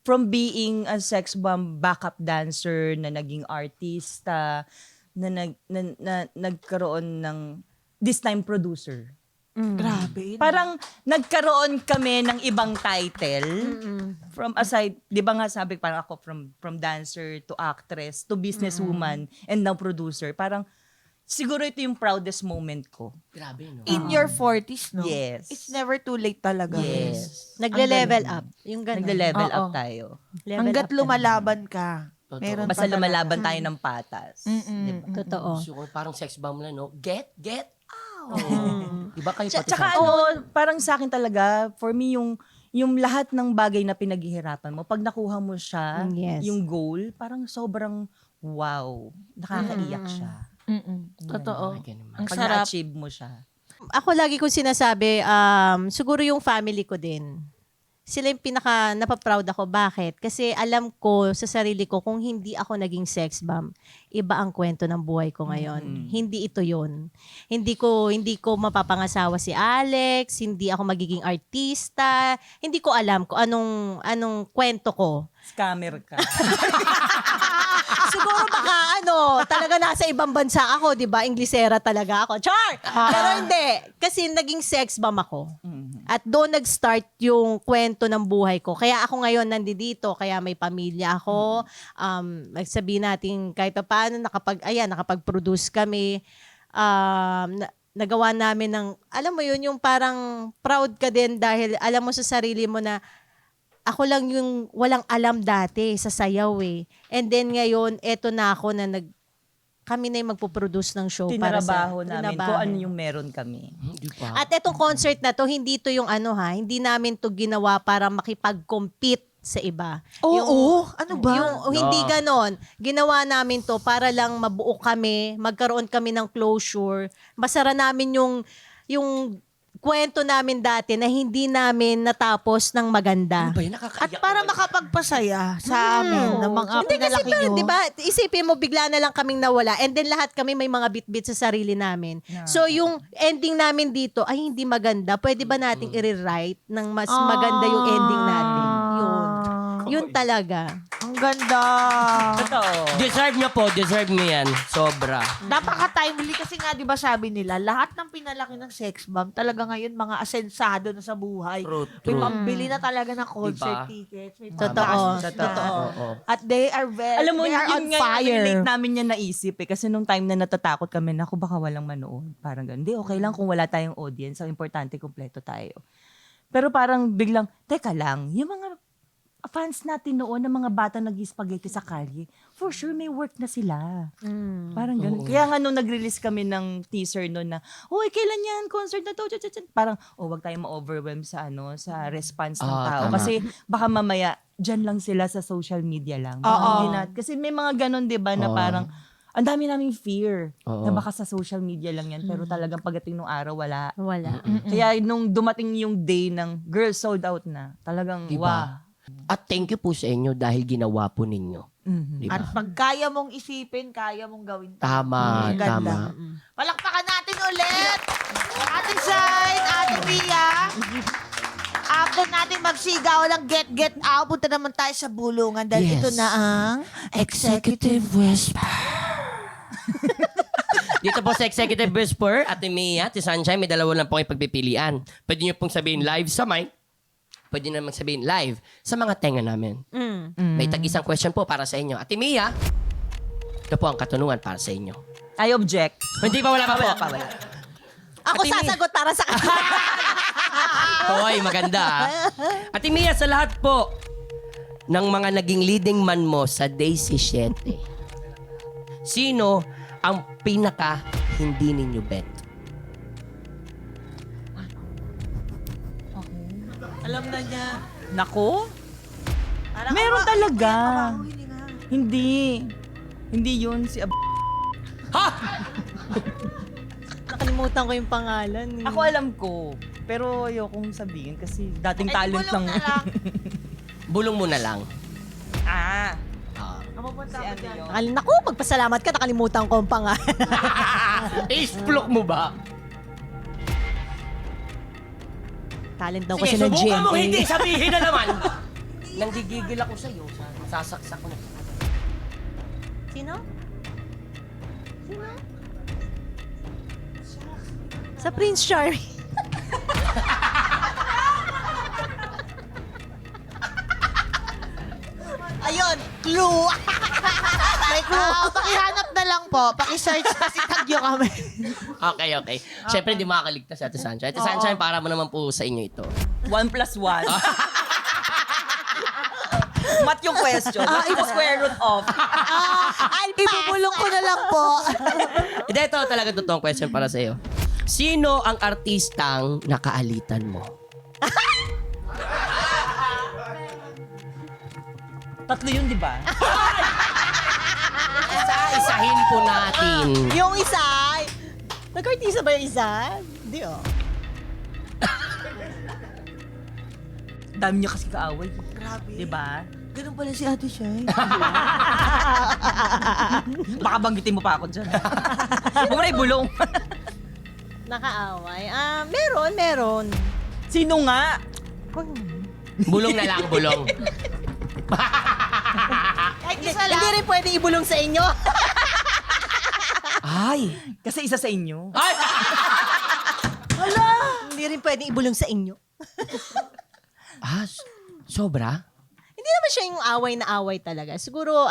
from being a sex bomb backup dancer na naging artista, na nagkaroon ng this time producer. Grabe. Parang nagkaroon kami ng ibang title from aside, 'di ba nga sabi parang ako from dancer to actress to businesswoman and now producer. Parang siguro ito yung proudest moment ko. Grabe, no? In your 40s, no? Yes. It's never too late talaga. Yes. Nagle-level up. Yung ganun. Nagde-level up Oo. tayo. Level Hanggat up lumalaban ka. Totoo. Meron Basta pa talaga. lumalaban tayo ng patas. talaga. Totoo. So, parang sex bomb lang, no? Get out. Iba kayo pati Tsaka parang sa akin talaga, for me yung lahat ng bagay na pinaghihirapan mo, pag nakuha mo siya, Yes. yung goal, parang sobrang wow, nakakaiyak siya. Totoo. Okay naman. Ang Pag sarap. na-achieve mo siya. Ako lagi kong sinasabi, siguro yung family ko din. Sila yung pinaka napaproud ako. Bakit? Kasi alam ko sa sarili ko kung hindi ako naging sex bomb, iba ang kwento ng buhay ko ngayon. Hindi ito yun. Hindi ko mapapangasawa si Alex, hindi ako magiging artista, hindi ko alam kung anong kwento ko. Scammer ka. Siguro baka talaga nasa ibang bansa ako, 'di ba? Inglesera talaga ako. Char! Pero hindi, kasi naging sex bomb ako. At doon nag-start yung kwento ng buhay ko. Kaya ako ngayon nandito, kaya may pamilya ako. Magsabihin natin kahit pa paano nakapag-produce kami. Nagawa namin ng, alam mo yun, yung parang proud ka din dahil alam mo sa sarili mo na ako lang yung walang alam dati sa sayaw eh. And then ngayon, eto na ako na kami na yung magpo-produce ng show para sa Tinarabaho namin kung ano yung meron kami. Di ba? At etong concert na to, hindi to yung hindi namin to ginawa para makipag-compete sa iba. Oo, ano ba? Yung hindi ganon. Ginawa namin to para lang mabuo kami, magkaroon kami ng closure. Masara namin yung kwento namin dati na hindi namin natapos ng maganda. Ano ba yun? At Nakakaiyak para naman. makapagpasaya sa amin ng mga Hindi kasi pinalaki parang, nyo. di ba, isipin mo, bigla na lang kaming nawala and then lahat kami may mga bit-bit sa sarili namin. So yung ending namin dito ay hindi maganda. Pwede ba nating i-rewrite ng mas maganda yung ending natin? Yun talaga. Ang ganda. Totoo. Deserve niya po. Deserve mo yan. Sobra. Napaka-timely kasi nga, di ba sabi nila, lahat ng pinalaki ng sex bomb, talaga ngayon mga asensado na sa buhay. True, May true. pambili na talaga ng concert Diba? tickets. May Totoo. Totoo. Oo. At they are very, Alam mo, they are on yun nga yung fire. late namin yan naisip eh. Kasi nung time na natatakot kami, naku baka walang manood. Parang ganun. Hindi, okay lang kung wala tayong audience. Ang importante, kompleto tayo. Pero parang biglang, teka lang, yung mga fans natin noon, ng mga bata nag-spaghetti sa kalye, for sure may work na sila. Parang ganun. Kaya nga nung nag-release kami ng teaser noon na, uy, kailan yan? Concert na to. Parang, wag tayong ma-overwhelm sa sa response ng tao. Tama. Kasi baka mamaya, dyan lang sila sa social media lang. Oo. Hindi kasi may mga ganun, di ba, na parang, ang dami naming fear Oo. na baka sa social media lang yan. Pero talagang pagdating ng araw, wala. Wala. Kaya nung dumating yung day ng girls sold out na, talagang, Diba? wow. At thank you po sa inyo dahil ginawa po ninyo. Di At ba? pag kaya mong isipin, kaya mong gawin. Tama, Ang ganda. tama. Palakpakan natin ulit. Ate Shine, Ate Mia. After natin magsigaw ng get out, punta naman tayo sa bulungan dahil Yes. ito na ang Executive Whisper. Dito po sa Executive Whisper, Ate Mia, Ate Sunshine, may dalawa lang po kayong pagpipilian. Pwede nyo pong sabihin live sa mic. Pwede naman sabihin live sa mga tenga namin. May tag-isang question po para sa inyo. Ate Mia, ito po ang katanungan para sa inyo. I object. Hindi pa, wala pa po. Wala. Ako Ate Mia. sasagot para sa kanila. Hoy, maganda. Ate Mia, sa lahat po ng mga naging leading man mo sa Daisy 7, sino ang pinaka hindi ninyo bet? Alam na niya. Nako? Parang Meron talaga. Mabahuhin nga. Hindi. Hindi yun si Ha? Nakalimutan ko yung pangalan. Ako alam ko. Pero ayokong sabihin kasi dating Ay, talent bulong lang. na lang. Bulong mo na lang. Ah. Napupunta Si ako ano dyan. yun? Naku, magpasalamat ka, nakalimutan ko ang pangalan. Isplok mo ba? Talent daw kasi Sige, ng subukan mo GMA. hindi sabihin na naman. Nanggigigil ako sa'yo. Sasaksak ko na. Sino? Sa Prince Charming. Ayun, clue. May clue. Pakihanap na lang po. Pakisearch kasi tagyo kami. Okay. Siyempre, hindi makakaligtas si Ate Sunshine. Ate Sunshine, para mo naman po sa inyo ito. 1+1. Mat yung question. What's the square root of? Ibubulong ko na lang po. Hindi, ito talaga totoong question para sa iyo. Sino ang artistang nakaalitan mo? Tatlo yun, di ba? Artisahin po natin. Yung isa, nag-artisa ba yung isa? Hindi oh. Dami niyo kasi kaaway. Grabe. Diba? Ganun pala si Ate Shai. Baka banggitin mo pa ako dyan. Huwag mo na ibulong. Nakaaway. Meron. Sino nga? Bulong na lang, bulong. Kahit isa lang. Hindi rin pwede ibulong sa inyo. Ay! Kasi isa sa inyo. Ay! Hindi rin pwede ibulong sa inyo. Sobra? Hindi naman siya yung away na away talaga. Siguro,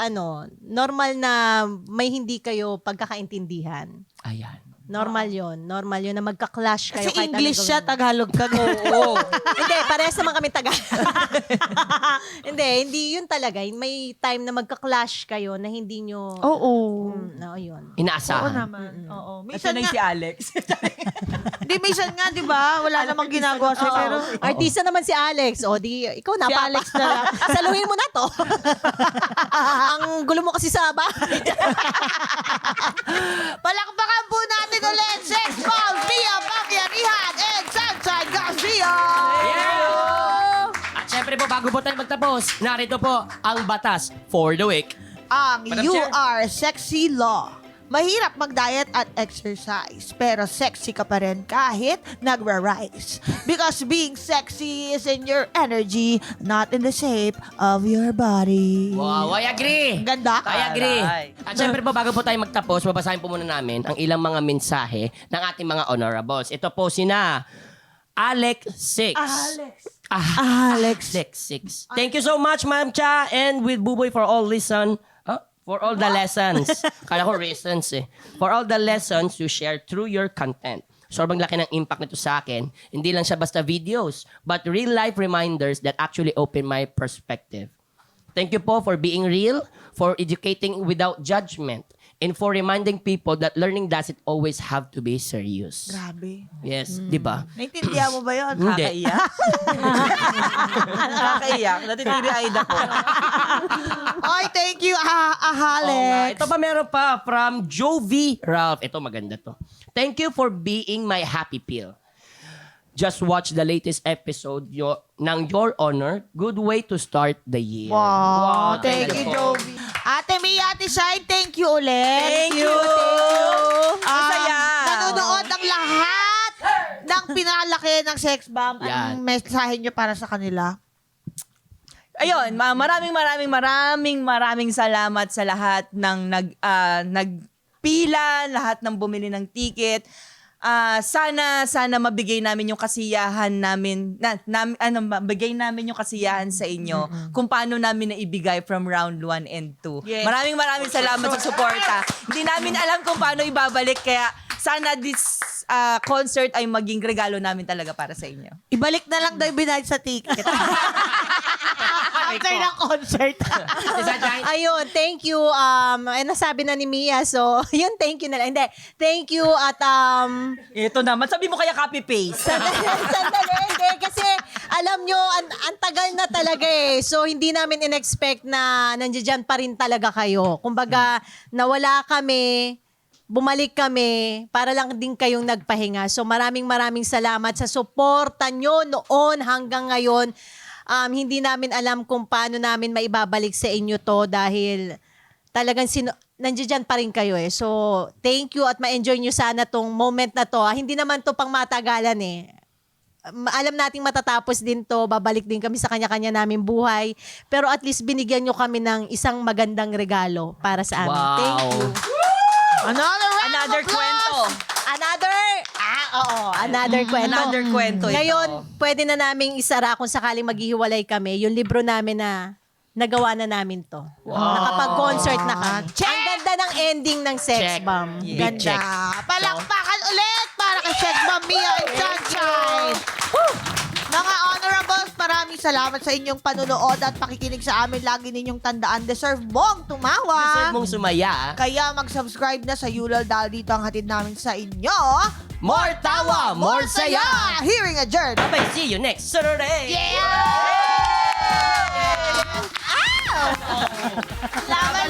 normal na may hindi kayo pagkakaintindihan. Ayan. Normal yon na magka-clash kayo. Kasi kahit English anong siya, gawin mo. Tagalog ka. Oo. Hindi, parehas naman kami hindi yun talaga. May time na magka-clash kayo na hindi nyo... Oo. Yun. Oo Inaasahan. naman. Oo. At Minsan yun nga, si Alex. di minsan nga, di ba? Wala namang ginagawa siya. Pero, Artista naman si Alex. O, di, ikaw na, Si Papa. Alex na lang. Saluhin mo na to. Ang gulo mo kasi sa bahay. palakpakan po natin ulit, Sex Bomb, Mia Pangyarihan, and Sunshine Garcia! At syempre po, bago po tayo magtapos, narito po ang batas for the week. Ang Madam You Chair. Are Sexy Law. Mahirap mag-diet at exercise, pero sexy ka pa rin kahit nagra-rise. Because being sexy is in your energy, not in the shape of your body. Wow, I agree. Ganda. I agree. Aray. At syempre po, bago po tayo magtapos, babasahin po muna namin ang ilang mga mensahe ng ating mga honorables. Ito po sina Alex 6. Alex. 6. Thank you so much, Ma'am Cha, and with Buboy for all for all the lessons. Kala ko reasons eh. For all the lessons you share through your content. Sobrang laki ng impact nito sa akin. Hindi lang siya basta videos, but real life reminders that actually open my perspective. Thank you po for being real, for educating without judgment, and for reminding people that learning doesn't always have to be serious. Grabe. Yes, di ba? Naintindihan mo ba yun? Hindi. Nakakaiyak. Nakakaiyak. Natitiri-eyed ako. Oy, thank you, Oo nga. Alex. Ito pa meron pa from Jovi Ralph. Ito maganda to. Thank you for being my happy pill. Just watch the latest episode ng Your Honor. Good way to start the year. Wow, thank you, po. Jovi. Ate Mia, Ate Shai, thank you ulit. Thank you. Ang saya. Nanonood ang lahat ng pinalaki ng Sex Bomb. Yan. Anong mensahe nyo para sa kanila? Ayun, maraming salamat sa lahat ng nagpila, lahat ng bumili ng ticket. Sana mabigay namin yung kasiyahan namin mabigay namin yung kasiyahan sa inyo kung paano namin naibigay from round 1 and 2. Yes. Maraming salamat sa suporta. Hindi namin alam kung paano ibabalik kaya sana this concert ay maging regalo namin talaga para sa inyo. Ibalik na lang daw yung binayad sa ticket. After ng concert. Ayun, thank you. Nasabi na ni Mia, so, yun, thank you na lang. Hindi, thank you at, Ito naman, sabi mo kaya copy-paste. sandali, hindi, kasi, alam nyo, ang tagal na talaga eh. So, hindi namin in-expect na nandiyan pa rin talaga kayo. Kumbaga, nawala kami, bumalik kami para lang din kayong nagpahinga. So, maraming salamat sa suporta nyo noon hanggang ngayon. Hindi namin alam kung paano namin maibabalik sa inyo to dahil talagang nandiyan pa rin kayo eh. So, thank you at ma-enjoy nyo sana tong moment na to. Hindi naman to pang matagalan eh. Alam nating matatapos din to, babalik din kami sa kanya-kanya namin buhay. Pero at least binigyan nyo kami ng isang magandang regalo para sa amin. Wow. Thank you. Another round Another of applause. kwento. Another kwento. Another kwento ito. Ngayon, pwede na naming isara kung sakaling maghihiwalay kami, yung libro namin na nagawa na namin to. Nakapag-concert na kami. Ang ganda ng ending ng Sex Check. Bomb. Big Ganda. check. Palakpakan ulit para kay Sex Bomb, Mia and Sunshine. Mga honorables, maraming salamat sa inyong panunood at pakikinig sa amin. Lagi ninyong tandaan, deserve mong tumawa. Deserve mong sumaya. Kaya mag-subscribe na sa Yulol dahil dito ang hatid namin sa inyo. More tawa, more saya. Hearing a journey. Bye, see you next Saturday. Yeah! Laban